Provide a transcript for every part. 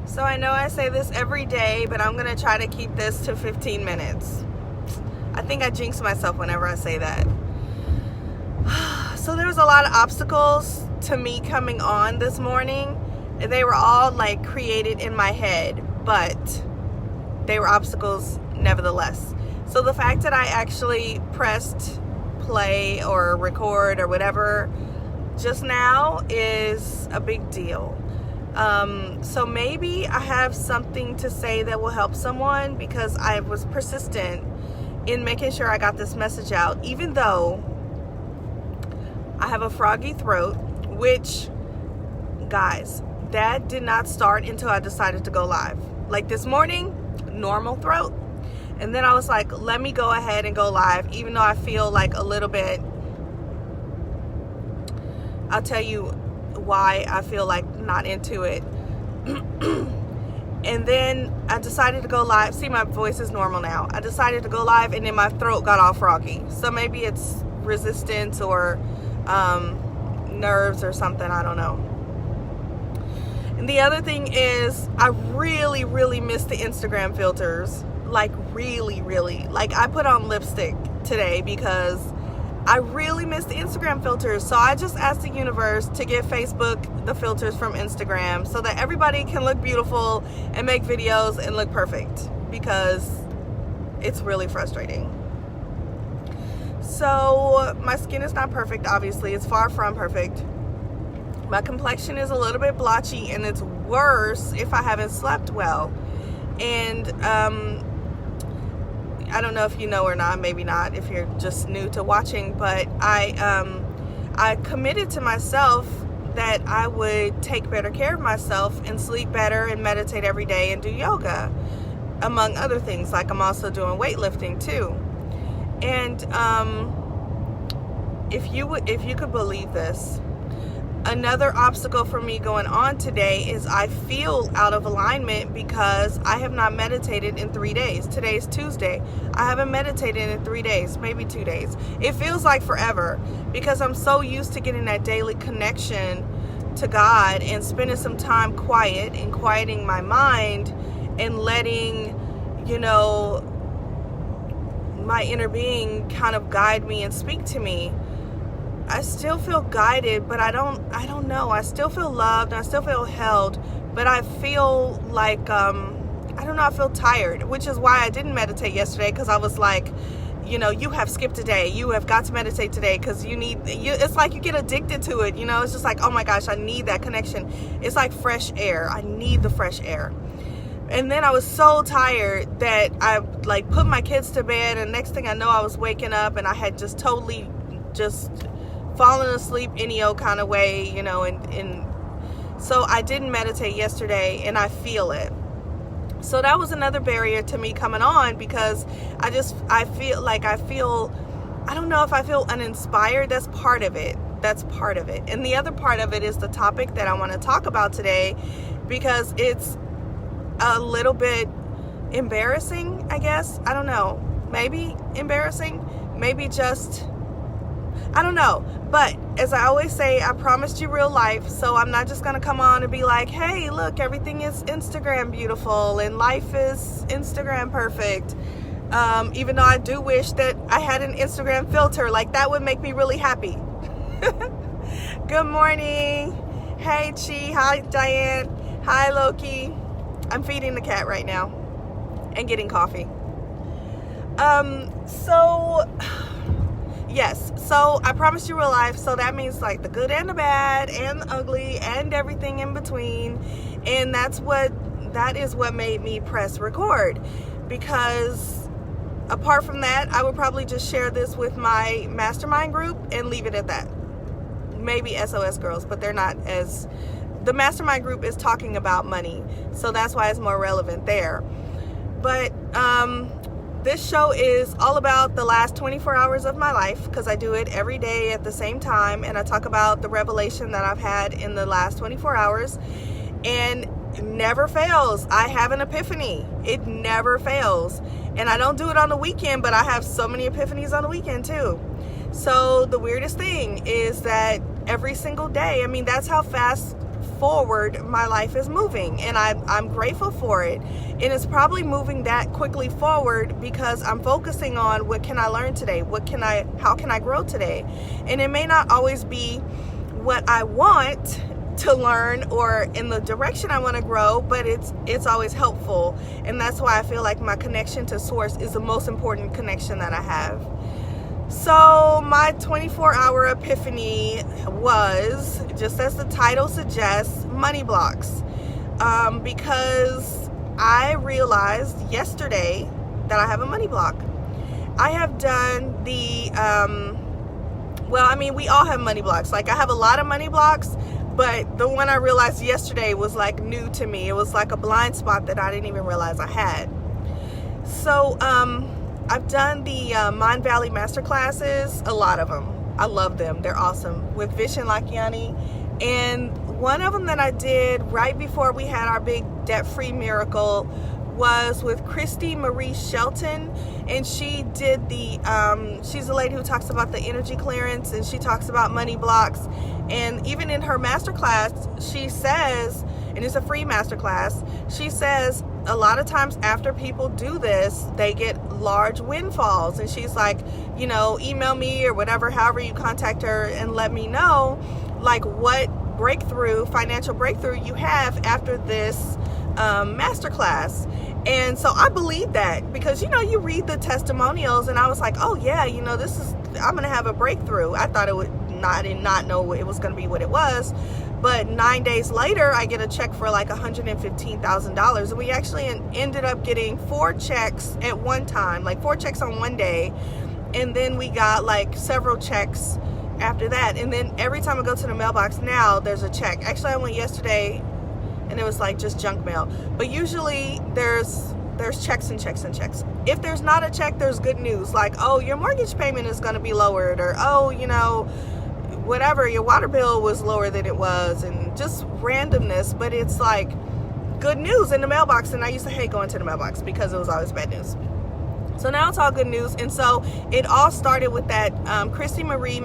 So I know I say this every day, but I'm going to try to keep this to 15 minutes. I think I jinx myself whenever I say that. So there was a lot of obstacles to me coming on this morning. They were all like created in my head, but they were obstacles nevertheless. So the fact that I actually pressed play or record or whatever just now is a big deal. So maybe I have something to say that will help someone, because I was persistent in making sure I got this message out, even though I have a froggy throat, which, guys, that did not start until I decided to go live. Like this morning, normal throat. And then I was like, let me go ahead and go live, even though I feel like a little bit. I'll tell you why I feel like not into it. And then I decided to go live. See, my voice is normal now. I decided to go live, and then my throat got all froggy. So maybe it's resistance or nerves or something. I don't know. And the other thing is, I really, really miss the Instagram filters. Like really, really. Like I put on lipstick today because I really miss the Instagram filters. So I just asked the universe to give Facebook the filters from Instagram so that everybody can look beautiful and make videos and look perfect, because it's really frustrating. So my skin is not perfect, obviously. It's far from perfect. My complexion is a little bit blotchy, and it's worse if I haven't slept well. And I don't know if you know or not, maybe not if you're just new to watching, but I committed to myself that I would take better care of myself and sleep better and meditate every day and do yoga, among other things. Like I'm also doing weightlifting too. And if you could believe this, another obstacle for me going on today is I feel out of alignment because I have not meditated in 3 days. Today's Tuesday. I haven't meditated in 3 days, maybe 2 days. It feels like forever because I'm so used to getting that daily connection to God and spending some time quiet and quieting my mind and letting, my inner being kind of guide me and speak to me. I still feel guided, but I don't know. I still feel loved. I still feel held, but I feel like, I feel tired, which is why I didn't meditate yesterday, because I was like, you have skipped a day. You have got to meditate today because it's like you get addicted to it. It's just like, oh my gosh, I need that connection. It's like fresh air. I need the fresh air. And then I was so tired that I like put my kids to bed, and next thing I know, I was waking up and I had just totally just falling asleep any old kind of way, and so I didn't meditate yesterday, and I feel it. So that was another barrier to me coming on, because I don't know if I feel uninspired. That's part of it. And the other part of it is the topic that I want to talk about today, because it's a little bit embarrassing, I guess. I don't know. Maybe embarrassing. Maybe just, I don't know. But as I always say, I promised you real life. So I'm not just going to come on and be like, hey, look, everything is Instagram beautiful and life is Instagram perfect. Even though I do wish that I had an Instagram filter. Like that would make me really happy. Good morning. Hey, Chi. Hi, Diane. Hi, Loki. I'm feeding the cat right now and getting coffee. Yes, so I promised you real life, so that means like the good and the bad and the ugly and everything in between, and that is what made me press record, because apart from that, I would probably just share this with my mastermind group and leave it at that. Maybe SOS girls, but they're not as, the mastermind group is talking about money, so that's why it's more relevant there. But this show is all about the last 24 hours of my life, because I do it every day at the same time, and I talk about the revelation that I've had in the last 24 hours, and it never fails. I have an epiphany. It never fails. And I don't do it on the weekend, but I have so many epiphanies on the weekend too. So the weirdest thing is that every single day, I mean, that's how fast forward my life is moving, and I'm grateful for it. And it's probably moving that quickly forward because I'm focusing on what can I learn today, how can I grow today. And it may not always be what I want to learn or in the direction I want to grow, but it's always helpful. And that's why I feel like my connection to source is the most important connection that I have. So my 24-hour epiphany was, just as the title suggests, money blocks. Because I realized yesterday that I have a money block. I have done the, we all have money blocks. Like, I have a lot of money blocks, but the one I realized yesterday was like new to me. It was like a blind spot that I didn't even realize I had. So, I've done the Mind Valley Masterclasses, a lot of them. I love them. They're awesome. With Vishen Lakhiani. And one of them that I did right before we had our big debt-free miracle was with Christy Marie Shelton. And she did she's a lady who talks about the energy clearance, and she talks about money blocks. And even in her masterclass, she says, and it's a free masterclass, she says a lot of times after people do this, they get large windfalls. And she's like, email me or whatever, however you contact her, and let me know like what financial breakthrough you have after this masterclass. And so I believe that because, you read the testimonials, and I was like, oh yeah, I'm going to have a breakthrough. I did not know it was going to be what it was. But 9 days later, I get a check for like $115,000. And we actually ended up getting 4 checks at one time, like 4 checks on one day. And then we got like several checks after that. And then every time I go to the mailbox now, there's a check. Actually, I went yesterday and it was like just junk mail. But usually there's checks and checks and checks. If there's not a check, there's good news. Like, oh, your mortgage payment is going to be lowered, or, oh, whatever, your water bill was lower than it was, and just randomness. But it's like good news in the mailbox. And I used to hate going to the mailbox because it was always bad news. So now it's all good news. And so it all started with that Christy Marie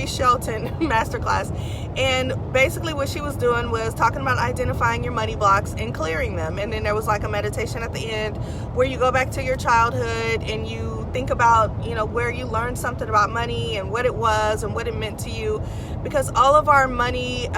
Shelton masterclass. And basically what she was doing was talking about identifying your money blocks and clearing them. And then there was like a meditation at the end where you go back to your childhood and you think about, where you learned something about money and what it was and what it meant to you. Because all of our money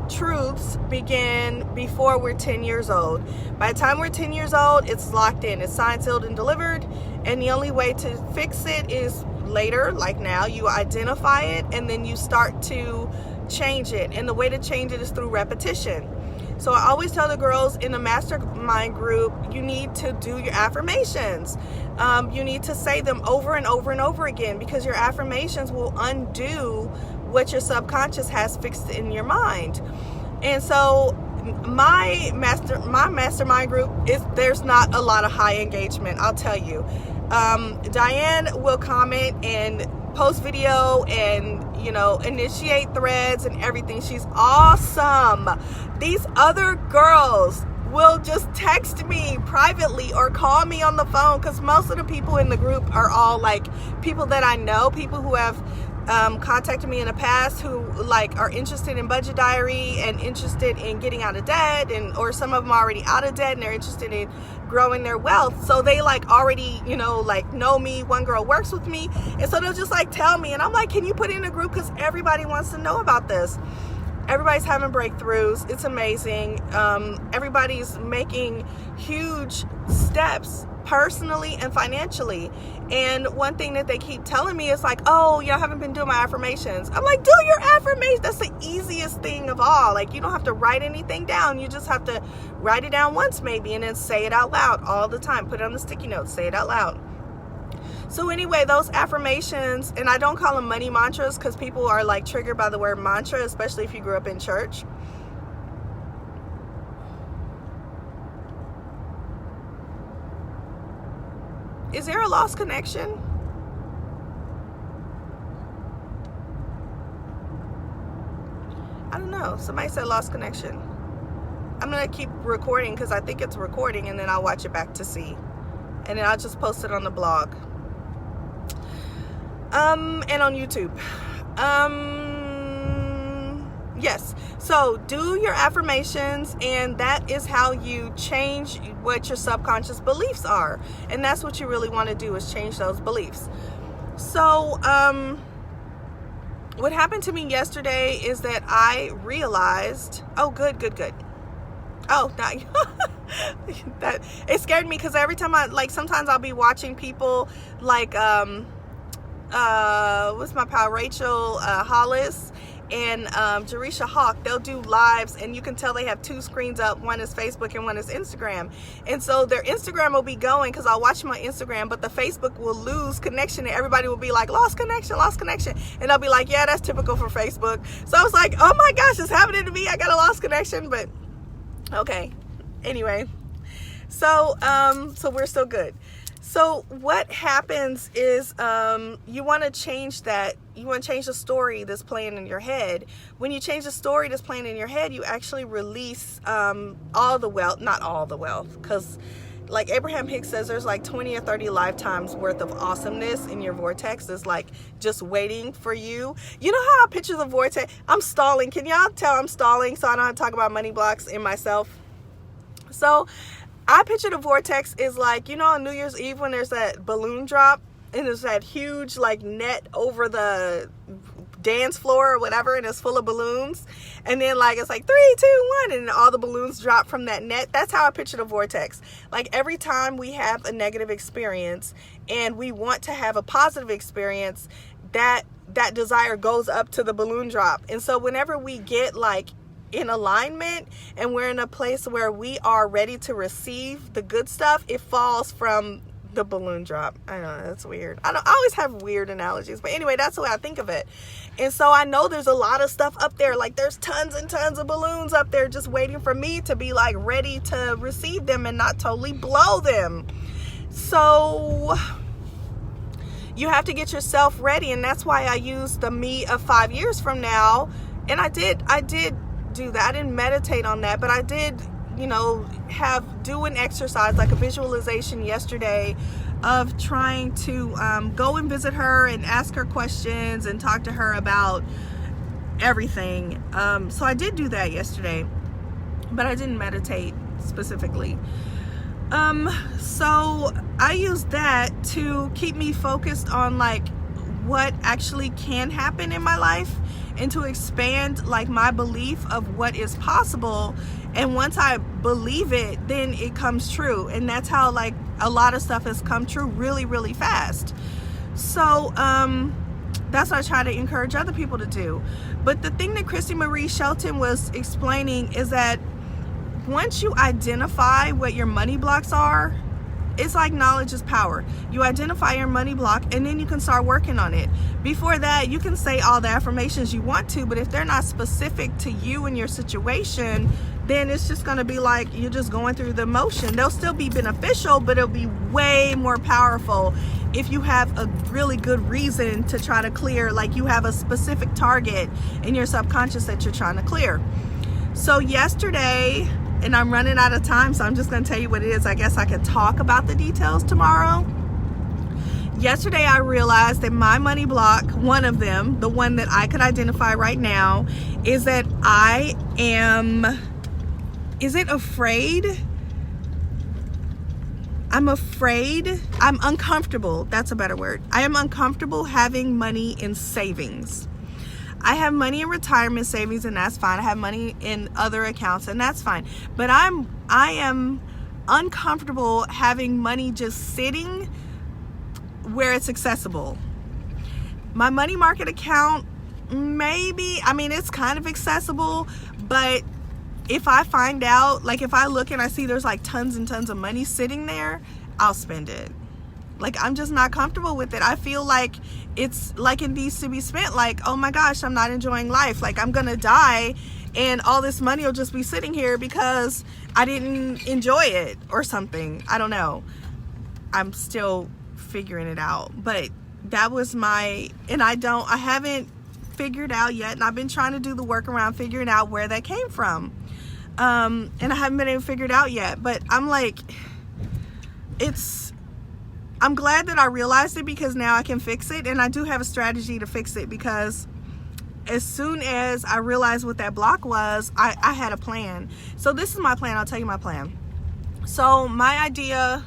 truths begin before we're 10 years old. By the time we're 10 years old, it's locked in. It's signed, sealed, and delivered. And the only way to fix it is later, like now. You identify it and then you start to change it. And the way to change it is through repetition. So I always tell the girls in the mastermind group, you need to do your affirmations. You need to say them over and over and over again, because your affirmations will undo what your subconscious has fixed in your mind. And so my mastermind group there's not a lot of high engagement, I'll tell you. Diane will comment and post video and initiate threads and everything. She's awesome. These other girls will just text me privately or call me on the phone, because most of the people in the group are all like people that I know, people who have contacted me in the past, who like are interested in budget diary and interested in getting out of debt, or some of them are already out of debt and they're interested in growing their wealth. So they like already know me. One girl works with me, and so they'll just like tell me, and I'm like, can you put it in a group, because everybody wants to know about this. Everybody's having breakthroughs. It's amazing. Everybody's making huge steps personally and financially. And one thing that they keep telling me is like, oh, I haven't been doing my affirmations. I'm like, do your affirmations. That's the easiest thing of all. Like, you don't have to write anything down. You just have to write it down once maybe, and then say it out loud all the time. Put it on the sticky notes, say it out loud. So anyway, those affirmations, and I don't call them money mantras because people are like triggered by the word mantra, especially if you grew up in church. Is there a lost connection? I don't know. Somebody said lost connection. I'm going to keep recording because I think it's recording, and then I'll watch it back to see. And then I'll just post it on the blog. And on YouTube. Yes. So do your affirmations, and that is how you change what your subconscious beliefs are. And that's what you really want to do, is change those beliefs. So, what happened to me yesterday is that I realized, oh, good. Oh, not that it scared me, because every time sometimes I'll be watching people like, what's my pal, Rachel Hollis and Jerisha Hawk. They'll do lives, and you can tell they have two screens up. One is Facebook and one is Instagram. And so their Instagram will be going, because I'll watch them on Instagram, but the Facebook will lose connection, and everybody will be like, lost connection. And I'll be like, yeah, that's typical for Facebook. So I was like, oh my gosh, it's happening to me. I got a lost connection. But okay. Anyway, so we're still good. So what happens is, you want to change that. You want to change the story that's playing in your head. When you change the story that's playing in your head, you actually release all the wealth, not all the wealth, because like Abraham Hicks says, there's like 20 or 30 lifetimes worth of awesomeness in your vortex. Is like just waiting for you. You know how I picture the vortex? I'm stalling. Can y'all tell I'm stalling so I don't have to talk about money blocks in myself? So I picture the vortex is like, you know, on New Year's Eve when there's that balloon drop and there's that huge like net over the dance floor or whatever, and it's full of balloons, and then like it's like 3, 2, 1, and all the balloons drop from that net. That's how I picture the vortex. Like every time we have a negative experience and we want to have a positive experience, that desire goes up to the balloon drop. And so whenever we get like in alignment and we're in a place where we are ready to receive the good stuff, it falls from the balloon drop. I know, that's weird. I always have weird analogies, but anyway, that's the way I think of it. And so I know there's a lot of stuff up there. Like there's tons and tons of balloons up there just waiting for me to be like ready to receive them and not totally blow them. So you have to get yourself ready, and that's why I use the me of 5 years from now. And I did do that. I didn't meditate on that, but I did, you know, do an exercise, like a visualization yesterday, of trying to go and visit her and ask her questions and talk to her about everything. So I did do that yesterday, but I didn't meditate specifically. So I used that to keep me focused on like what actually can happen in my life, and to expand like my belief of what is possible. And once I believe it, then it comes true. And that's how like a lot of stuff has come true really, really fast. So that's what I try to encourage other people to do. But the thing that Christy Marie Shelton was explaining is that once you identify what your money blocks are, it's like knowledge is power. You identify your money block, and then you can start working on it. Before that, you can say all the affirmations you want to, but if they're not specific to you and your situation, then it's just going to be like you're just going through the motion. They'll still be beneficial, but it'll be way more powerful if you have a really good reason to try to clear, like you have a specific target in your subconscious that you're trying to clear. So yesterday, and I'm running out of time, so I'm just going to tell you what it is. I guess I could talk about the details tomorrow. Yesterday, I realized that my money block, one of them, the one that I could identify right now, is that I am, afraid? I'm uncomfortable. That's a better word. I am uncomfortable having money in savings. I have money in retirement savings, and that's fine. I have money in other accounts, and that's fine. But I am uncomfortable having money just sitting where it's accessible. My money market account, maybe, I mean, it's kind of accessible, but if I find out, like if I look and I see there's like tons and tons of money sitting there, I'll spend it. Like, I'm just not comfortable with it. I feel like it's like it needs to be spent. Like, oh my gosh, I'm not enjoying life. Like, I'm gonna die and all this money will just be sitting here because I didn't enjoy it or something. I don't know. I'm still figuring it out. But that was I haven't figured out yet. And I've been trying to do the work around figuring out where that came from. And I haven't been able to figure it out yet. But I'm like, I'm glad that I realized it, because now I can fix it, and I do have a strategy to fix it, because as soon as I realized what that block was, I had a plan. So this is my plan. I'll tell you my plan. So my idea,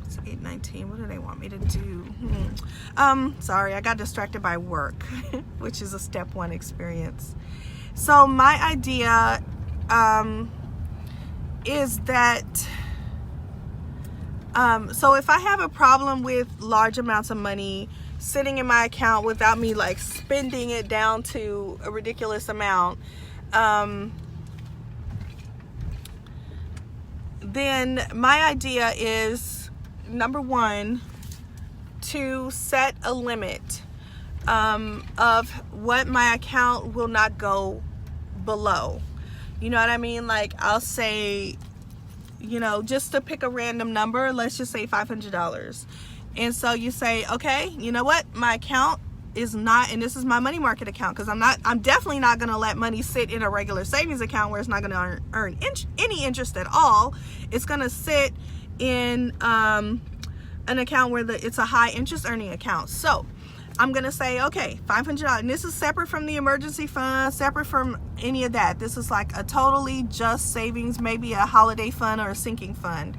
it's 8:19. What do they want me to do? Sorry, I got distracted by work, which is a step 1 experience. So my idea is that so if I have a problem with large amounts of money sitting in my account without me like spending it down to a ridiculous amount, then my idea is, number 1, to set a limit of what my account will not go below. You know what I mean? Like, I'll say, you know, just to pick a random number, let's just say $500. And so you say, okay, you know what? My account is not, and this is my money market account, because I'm definitely not going to let money sit in a regular savings account where it's not going to earn any interest at all. It's going to sit in an account where it's a high interest earning account. So I'm going to say, okay, $500. And this is separate from the emergency fund, separate from any of that. This is like a totally just savings, maybe a holiday fund or a sinking fund.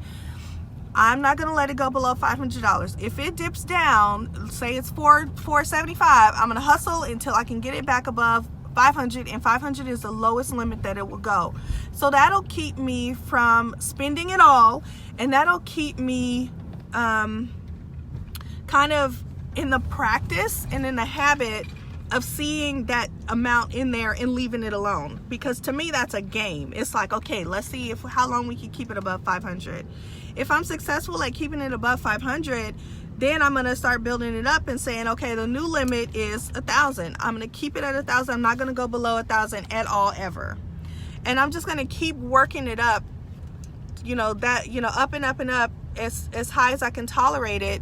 I'm not going to let it go below $500. If it dips down, say it's $475, I'm going to hustle until I can get it back above $500, and $500 is the lowest limit that it will go. So that'll keep me from spending it all, and that'll keep me kind of in the practice and in the habit of seeing that amount in there and leaving it alone. Because to me, that's a game. It's like, okay, let's see how long we can keep it above 500. If I'm successful at keeping it above 500, then I'm going to start building it up and saying, okay, the new limit is 1,000. I'm going to keep it at 1,000. I'm not going to go below 1,000 at all, ever. And I'm just going to keep working it up, up and up and up as high as I can tolerate it.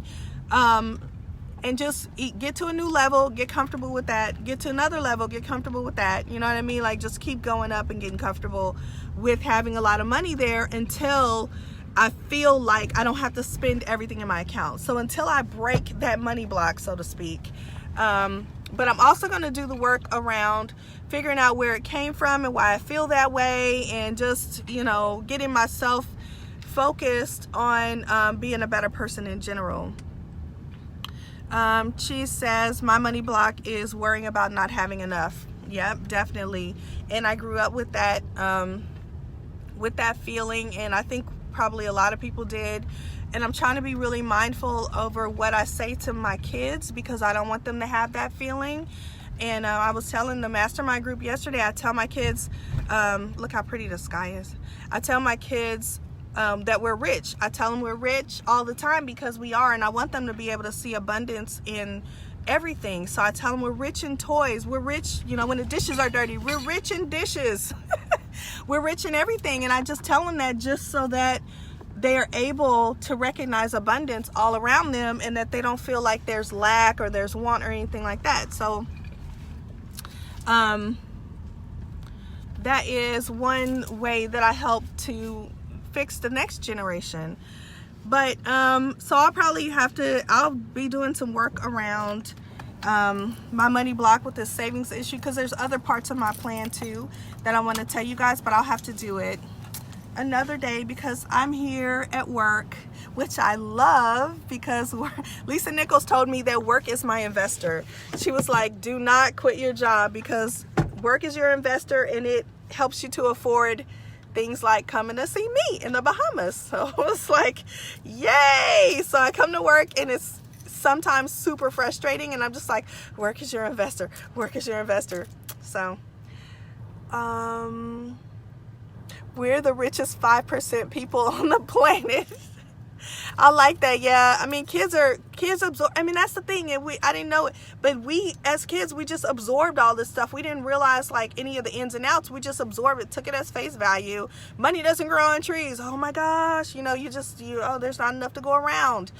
And just get to a new level, get comfortable with that, get to another level, get comfortable with that. You know what I mean? Like, just keep going up and getting comfortable with having a lot of money there until I feel like I don't have to spend everything in my account. So until I break that money block, so to speak. But I'm also going to do the work around figuring out where it came from and why I feel that way, and just, getting myself focused on being a better person in general. She says, my money block is worrying about not having enough. Yep, definitely. And I grew up with that feeling, and I think probably a lot of people did. And I'm trying to be really mindful over what I say to my kids, because I don't want them to have that feeling. And I was telling the mastermind group yesterday, I tell my kids, look how pretty the sky is. I tell my kids that we're rich. I tell them we're rich all the time, because we are, and I want them to be able to see abundance in everything. So I tell them we're rich in toys, we're rich, when the dishes are dirty, we're rich in dishes. We're rich in everything. And I just tell them that just so that they are able to recognize abundance all around them, and that they don't feel like there's lack or there's want or anything like that. So that is one way that I help to fix the next generation. But so I'll be doing some work around my money block with this savings issue, because there's other parts of my plan too that I want to tell you guys, but I'll have to do it another day, because I'm here at work, which I love, because Lisa Nichols told me that work is my investor. She was like, do not quit your job, because work is your investor, and it helps you to afford things like coming to see me in the Bahamas. So I was like, yay! So I come to work, and it's sometimes super frustrating, and I'm just like, work is your investor, work is your investor. So we're the richest 5% people on the planet. I like that. Yeah, I mean, kids absorb. I mean, that's the thing, and I didn't know it, but we as kids, we just absorbed all this stuff. We didn't realize like any of the ins and outs. We just absorbed it, took it as face value. Money doesn't grow on trees. Oh my gosh, there's not enough to go around.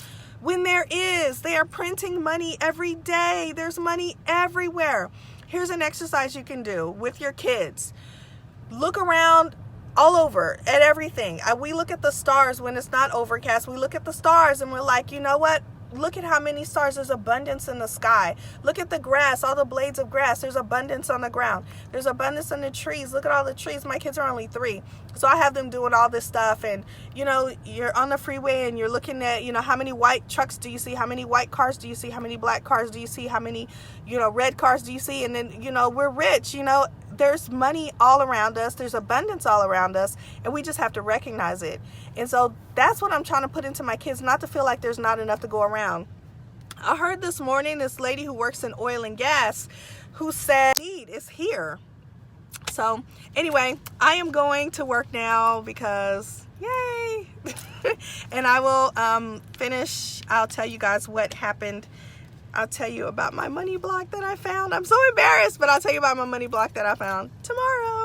When they are printing money every day. There's money everywhere. Here's an exercise you can do with your kids. Look around all over at everything. We look at the stars when it's not overcast. We look at the stars and we're like, you know what? look at how many stars. There's abundance in the sky. Look at the grass, all the blades of grass. There's abundance on the ground. There's abundance in the trees. Look at all the trees. My kids are only 3. So I have them doing all this stuff. And, you know, you're on the freeway and you're looking at, you know, how many white trucks do you see? How many white cars do you see? How many black cars do you see? How many, you know, red cars do you see? And then, you know, we're rich, you know. There's money all around us. There's abundance all around us. And we just have to recognize it. And so that's what I'm trying to put into my kids, not to feel like there's not enough to go around. I heard this morning this lady who works in oil and gas who said, need is here. So anyway, I am going to work now because yay. And I will finish. I'll tell you guys what happened. I'll tell you about my money block that I found. I'm so embarrassed, but I'll tell you about my money block that I found tomorrow.